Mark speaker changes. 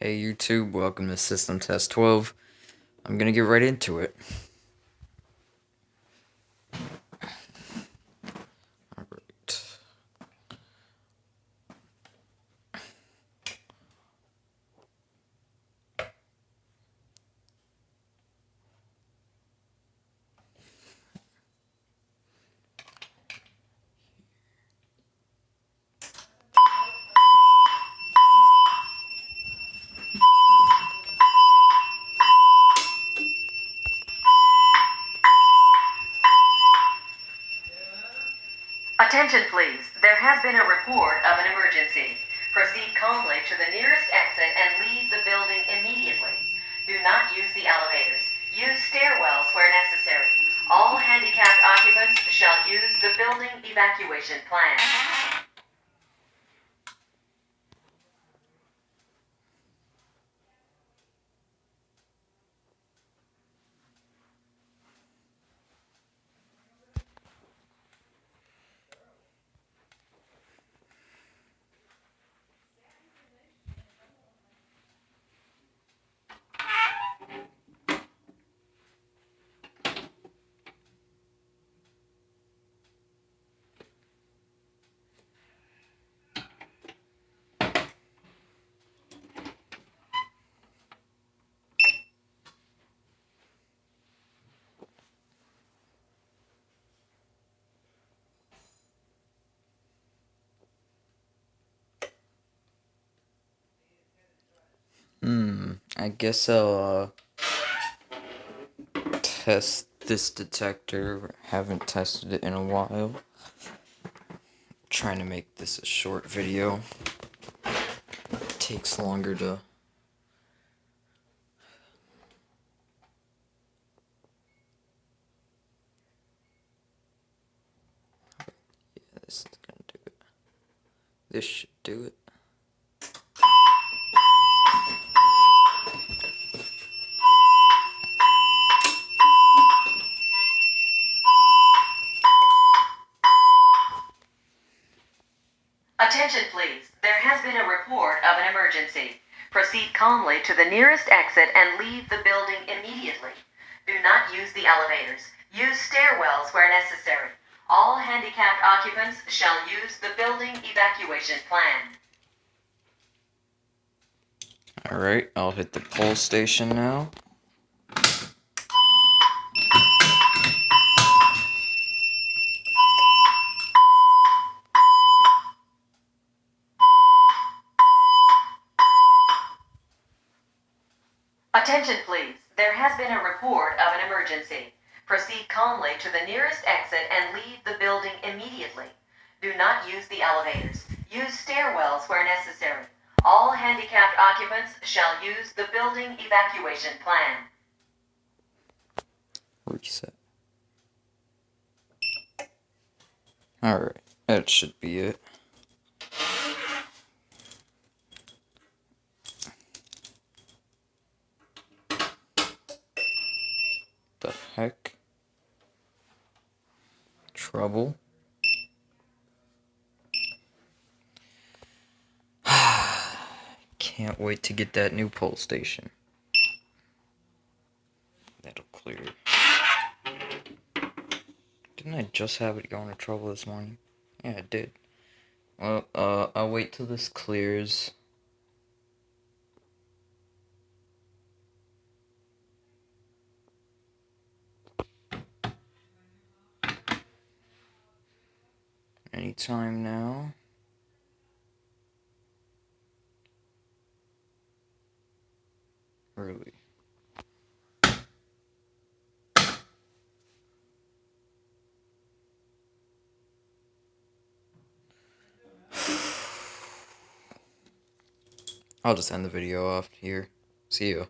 Speaker 1: Hey YouTube, welcome to System Test 12. I'm gonna get right into it. Alright.
Speaker 2: Attention please, there has been a report of an emergency. Proceed calmly to the nearest exit and leave the building immediately. Do not use the elevators. Use stairwells where necessary. All handicapped occupants shall use the building evacuation plan.
Speaker 1: I guess I'll test this detector. Haven't tested it in a while. Trying to make this a short video. It takes longer to... Yeah, this is gonna do it. This should do it.
Speaker 2: Attention please, there has been a report of an emergency. Proceed calmly to the nearest exit and leave the building immediately. Do not use the elevators. Use stairwells where necessary. All handicapped occupants shall use the building evacuation plan.
Speaker 1: Alright, I'll hit the pull station now.
Speaker 2: Attention please, there has been a report of an emergency. Proceed calmly to the nearest exit and leave the building immediately. Do not use the elevators. Use stairwells where necessary. All handicapped occupants shall use the building evacuation plan.
Speaker 1: Reset. Alright, that should be it. The heck? Trouble? Can't wait to get that new pull station. That'll clear. Didn't I just have it going to trouble this morning? Yeah, I did. Well, I'll wait till this clears. Anytime now. Early. I'll just end the video off here. See you.